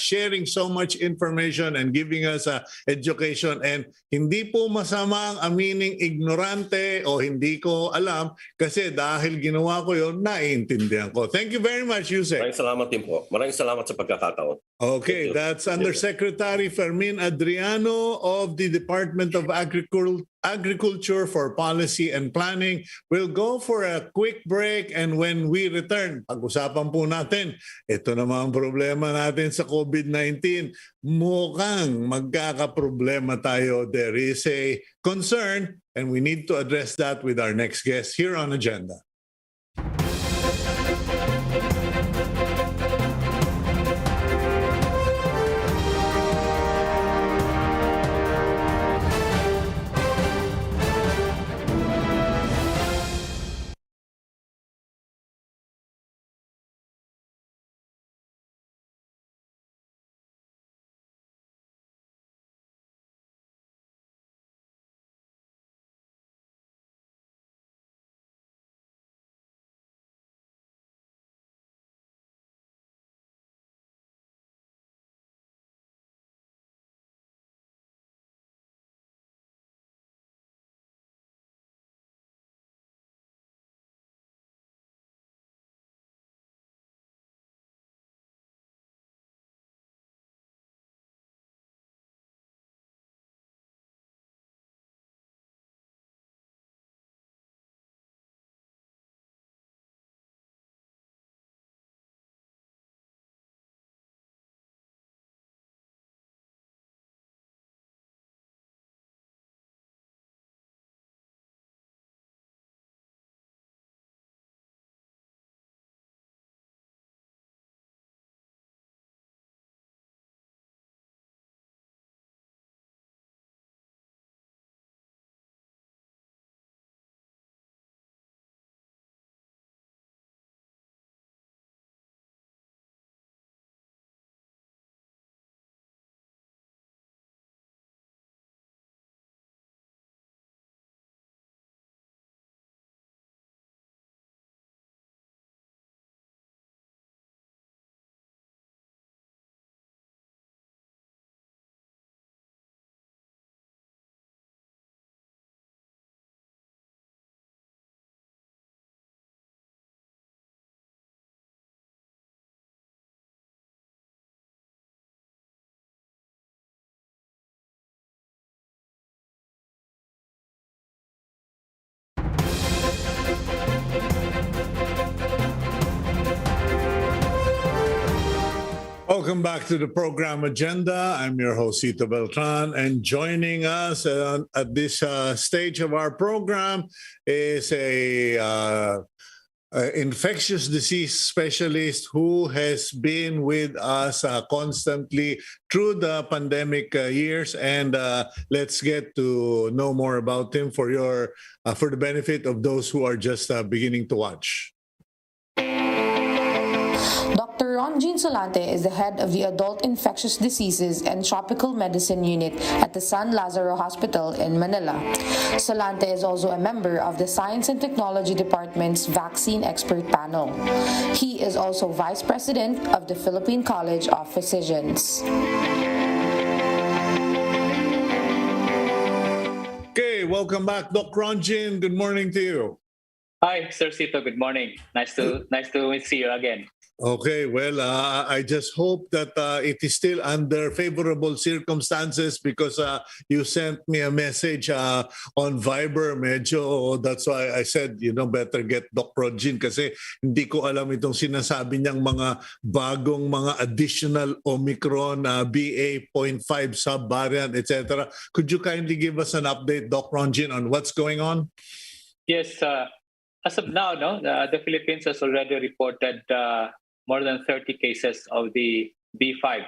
sharing so much information and giving us education. And hindi po masamang amining ignorante o hindi ko alam kasi dahil ginawa ko yon, naiintindihan ko. Thank you very much, Yusek. Maraming salamat din po. Maraming salamat sa pagkakataon. Okay, that's Undersecretary Fermin Adriano of the Department of Agriculture for Policy and Planning. We'll go for a quick break and when we return, pag-usapan po natin, ito naman ang problema natin sa COVID-19. Mukhang magkakaproblema tayo. There is a concern and we need to address that with our next guest here on Agenda. Welcome back to the program Agenda. I'm your host, Cito Beltran, and joining us at this stage of our program is a infectious disease specialist who has been with us constantly through the pandemic years. And let's get to know more about him for the benefit of those who are just beginning to watch. Dr. Rontgene Solante is the head of the Adult Infectious Diseases and Tropical Medicine Unit at the San Lazaro Hospital in Manila. Solante is also a member of the Science and Technology Department's Vaccine Expert Panel. He is also Vice President of the Philippine College of Physicians. Okay, welcome back, Dr. Rontgene. Good morning to you. Hi, Sir Cito. Good morning. Nice to see you again. Okay, well, I just hope that it is still under favorable circumstances because you sent me a message on Viber. Medyo, that's why I said, better get Doc Rontgene kasi hindi ko alam itong sinasabi niyang mga bagong mga additional Omicron, BA.5 subvariant, etc. Could you kindly give us an update, Doc Rontgene, on what's going on? Yes, as of now, the Philippines has already reported more than 30 cases of the B5.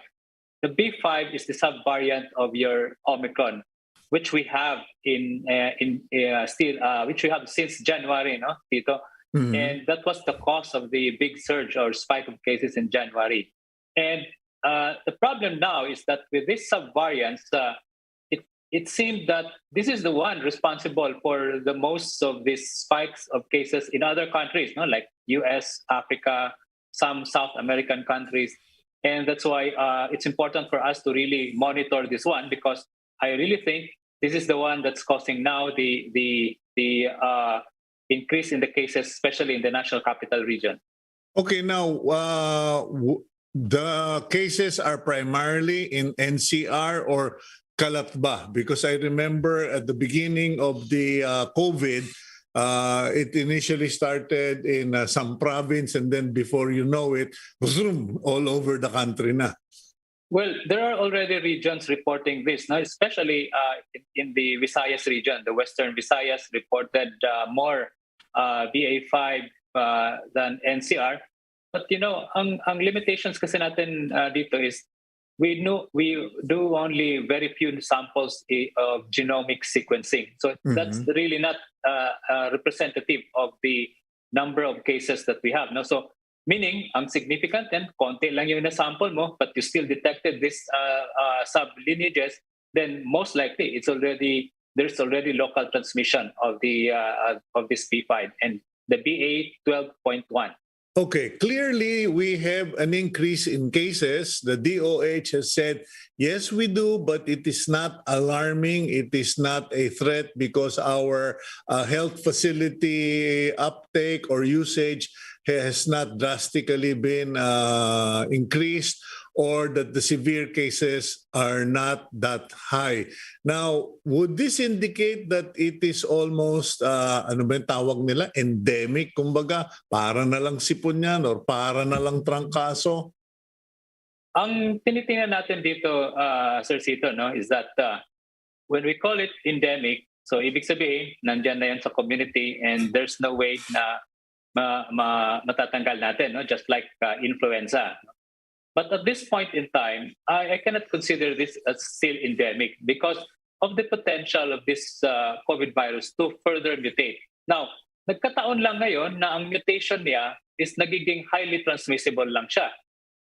The B5 is the subvariant of your Omicron, which we have which we have since January, Tito. Mm-hmm. And that was the cause of the big surge or spike of cases in January. And the problem now is that with this subvariants, it seemed that this is the one responsible for the most of these spikes of cases in other countries, like US, Africa, some South American countries. And that's why it's important for us to really monitor this one, because I really think this is the one that's causing now the increase in the cases, especially in the National Capital Region. Okay, now the cases are primarily in NCR or kalat ba? Because I remember at the beginning of the COVID, it initially started in some province, and then before you know it, zoom, all over the country na. Well, there are already regions reporting this, especially in the Visayas region. The Western Visayas reported more BA5 than NCR. But ang limitations kasi natin dito is we do only very few samples of genomic sequencing. So that's really not representative of the number of cases that we have. So meaning, ang significant yan, konti lang yung na-sample mo, but you still detected this sub-lineages, then most likely there's already local transmission of this B5 and the BA12.1. Okay, clearly we have an increase in cases. The DOH has said, yes, we do, but it is not alarming. It is not a threat because our health facility uptake or usage has not drastically been increased, or that the severe cases are not that high. Now, would this indicate that it is almost, ano ba yung tawag nila, endemic? Kumbaga, para na lang sipon yan or para na lang trangkaso? Ang tinitingnan natin dito, Sir Cito, is that when we call it endemic, so ibig sabihin, nandyan na yan sa community and there's no way na matatanggal natin, just like influenza. But at this point in time, I cannot consider this as still endemic because of the potential of this COVID virus to further mutate. Now, nagkataon lang ngayon na ang mutation niya is nagiging highly transmissible lang siya.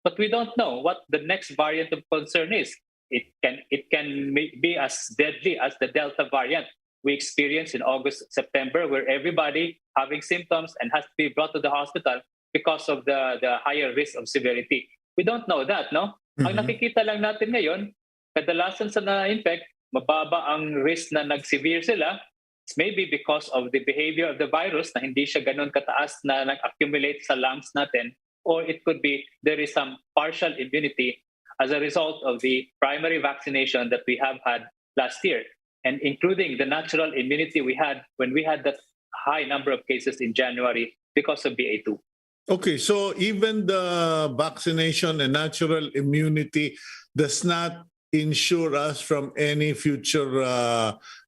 But we don't know what the next variant of concern is. It can be as deadly as the Delta variant we experienced in August, September, where everybody having symptoms and has to be brought to the hospital because of the higher risk of severity. We don't know that, no? Mm-hmm. Ang nakikita lang natin ngayon, kadalasan sa na-infect, mababa ang risk na nag-severe sila. It's maybe because of the behavior of the virus na hindi siya ganun kataas na nag-accumulate sa lungs natin, or it could be there is some partial immunity as a result of the primary vaccination that we have had last year, and including the natural immunity we had when we had that high number of cases in January because of BA2. Okay, so even the vaccination and natural immunity does not ensure us from any future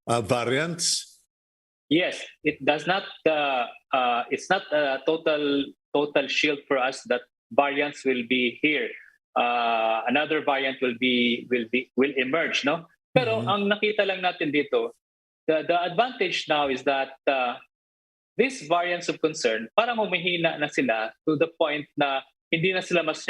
variants? Yes, it does not. It's not a total shield for us that variants will be here. Another variant will emerge, no? Pero ang nakita lang natin dito, the advantage now is that these variants of concern, parang humihina na sila to the point na hindi na sila mas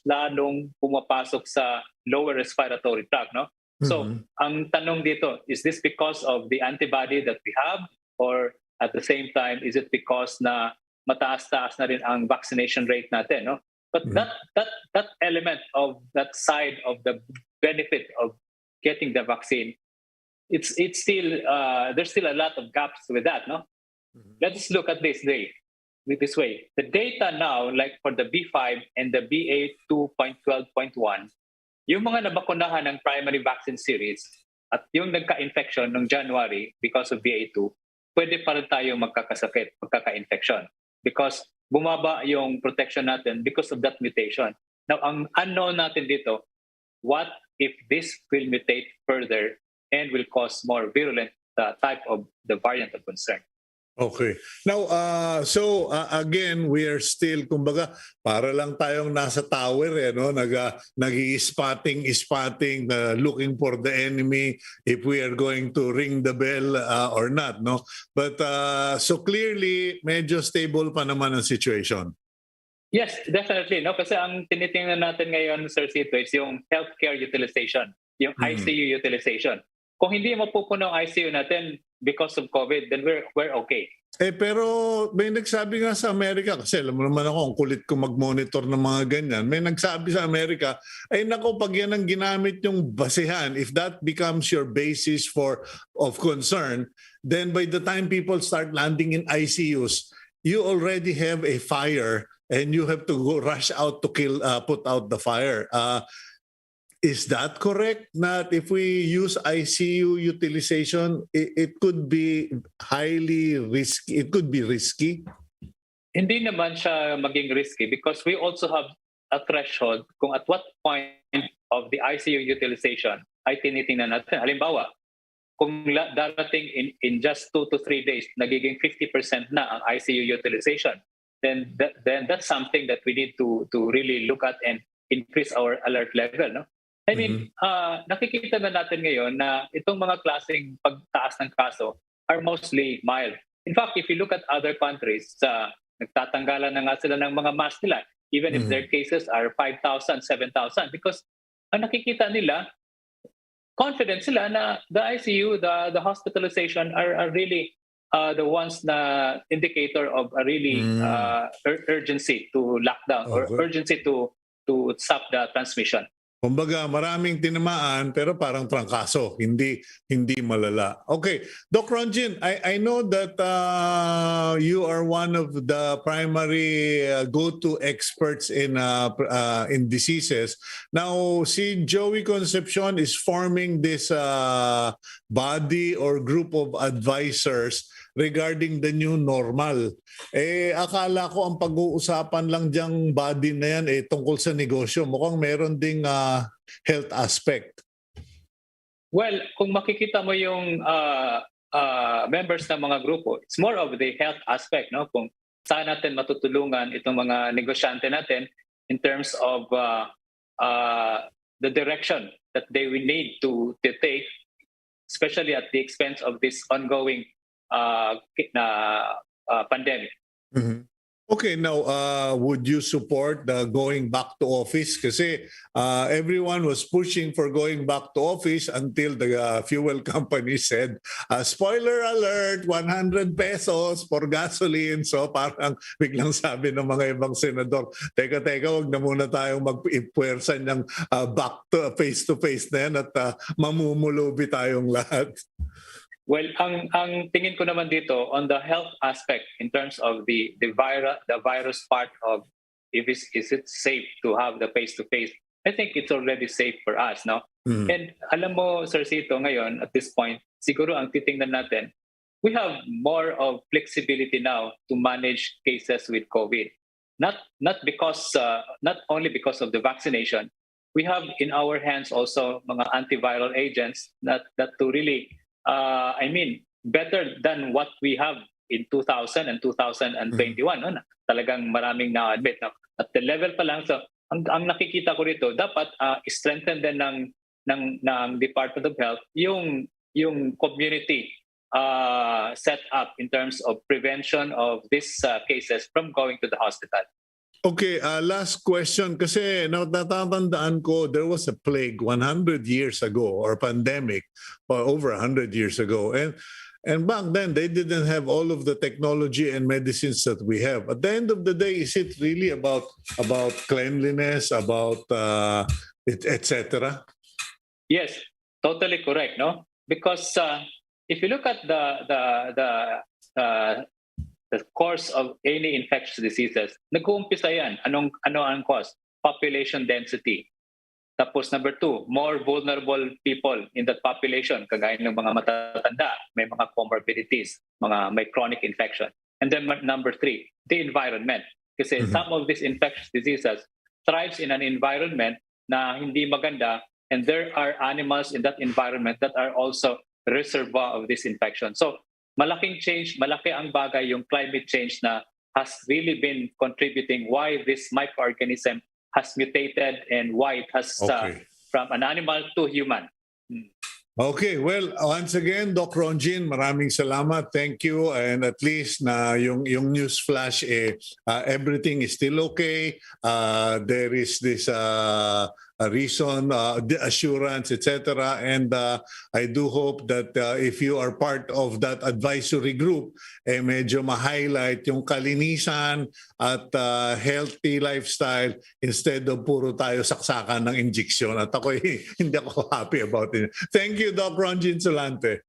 lalong pumapasok sa lower respiratory tract, no? So, ang tanong dito, is this because of the antibody that we have, or at the same time, is it because na mataas-taas na rin ang vaccination rate natin, no? But that element of that side of the benefit of getting the vaccine, it's still there's still a lot of gaps with that, no? Let us look at this way. The data now, like for the B5 and the BA2.12.1, yung mga nabakunahan ng primary vaccine series at yung nagka-infection noong January because of BA2, pwede pa rin tayo magkaka-infection because bumaba yung protection natin because of that mutation. Now, ang unknown natin dito, what if this will mutate further and will cause more virulent type of the variant of concern? Okay. Now, again, we are still, kumbaga, para lang tayong nasa tower, no? Nag-i-spotting, looking for the enemy if we are going to ring the bell or not, no? But so clearly, medyo stable pa naman ang situation. Yes, definitely. No? Kasi ang tinitingnan natin ngayon, Sir Cito, is yung healthcare utilization, yung ICU utilization. Kung hindi mapupuno ang ICU natin because of COVID, then we're okay. Pero may nagsabi nga sa Amerika, kasi alam mo naman ako, ang kulit ko mag-monitor ng mga ganyan. May nagsabi sa Amerika, ay nako, pag yan ang ginamit yung basehan, if that becomes your basis of concern, then by the time people start landing in ICUs, you already have a fire and you have to go rush out to put out the fire. Is that correct? That if we use ICU utilization, it could be highly risky. It could be risky. Hindi naman siya maging risky because we also have a threshold kung at what point of the ICU utilization ay tinitingnan natin. Halimbawa, kung darating in just 2 to 3 days, nagiging 50% na ang ICU utilization, then that's something that we need to really look at and increase our alert level. No? I mean, nakikita na natin ngayon na itong mga klaseng pagtaas ng kaso are mostly mild. In fact, if you look at other countries, nagtatanggalan na nga sila ng mga mask nila, even if their cases are 5,000, 7,000, because ang nakikita nila, confident sila na the ICU, the hospitalization are really the ones na indicator of a really urgency to lockdown or urgency to stop the transmission. Kumbaga, maraming tinamaan pero parang trangkaso, hindi malala. Okay, Doc Rontgene, I know that you are one of the primary go-to experts in diseases. Now, si Joey Concepcion is forming this body or group of advisors regarding the new normal. Akala ko ang pag-uusapan lang diyang body na yan tungkol sa negosyo. Mukhang meron ding health aspect. Well, kung makikita mo yung members ng mga grupo, it's more of the health aspect, no? Kung saan natin matutulungan itong mga negosyante natin in terms of the direction that they will need to take, especially at the expense of this ongoing pandemic. Mm-hmm. Okay, now would you support the going back to office? Kasi everyone was pushing for going back to office until the fuel company said, spoiler alert, 100 pesos for gasoline. So parang biglang sabi ng mga ibang senador, teka, wag na muna tayong mag-ipuwersa ng back to face na yan at mamumulubi tayong lahat. Well, ang tingin ko naman dito on the health aspect in terms of the virus part of is it safe to have the face-to-face, I think it's already safe for us, no? And alam mo, Sir Cito, ngayon at this point, siguro ang titingnan natin, we have more of flexibility now to manage cases with COVID. Not only because of the vaccination, we have in our hands also mga antiviral agents that to really better than what we have in 2000 and 2021. No? Talagang maraming na-admit. No? At the level pa lang, so ang nakikita ko rito, dapat strengthen din ng Department of Health yung community set up in terms of prevention of these cases from going to the hospital. Okay, last question. Kasi natatandaan ko, there was a plague 100 years ago or pandemic over 100 years ago. And back then, they didn't have all of the technology and medicines that we have. At the end of the day, is it really about cleanliness, about etc.? Yes, totally correct. No, because if you look at the the course of any infectious diseases, nag-uumpisa yan. Ano ang cause? Population density. Tapos number 2, more vulnerable people in that population, kagaya ng mga matatanda, may mga comorbidities, may chronic infection. And then number 3, the environment. Kasi some of these infectious diseases thrives in an environment na hindi maganda, and there are animals in that environment that are also reservoir of this infection. So malaking change, malaki ang bagay yung climate change na has really been contributing why this microorganism has mutated and why it has from an animal to human. Okay, well, once again, Doc Rontgene, maraming salamat. Thank you. And at least na yung news flash, everything is still okay. There is this reason, the assurance, etc. And I do hope that if you are part of that advisory group, medyo ma-highlight yung kalinisan at healthy lifestyle instead of puro tayo saksakan ng injection. At ako hindi ako happy about it. Thank you, Doc Rontgene Solante.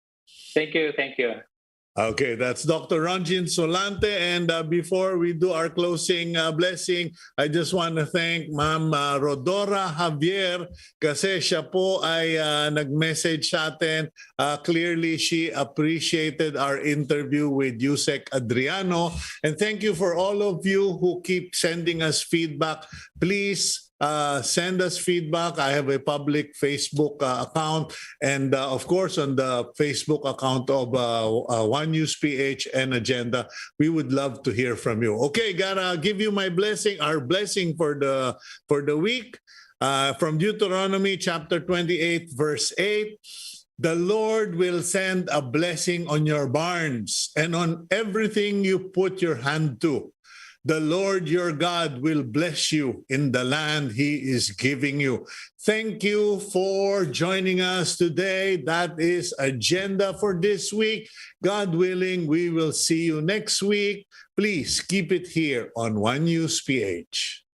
Thank you. Okay, that's Dr. Rontgene Solante. And before we do our closing blessing, I just want to thank Ma'am Rodora Javier kasi siya po ay nag-message sa atin. Clearly, she appreciated our interview with Yusek Adriano. And thank you for all of you who keep sending us feedback. Please send us feedback. I have a public Facebook account, and of course on the Facebook account of One News PH and Agenda. We would love to hear from you. Okay, gotta give you my blessing, our blessing for the week, from Deuteronomy chapter 28, verse 8. The Lord will send a blessing on your barns and on everything you put your hand to. The Lord your God will bless you in the land he is giving you. Thank you for joining us today. That is Agenda for this week. God willing, we will see you next week. Please keep it here on One News PH.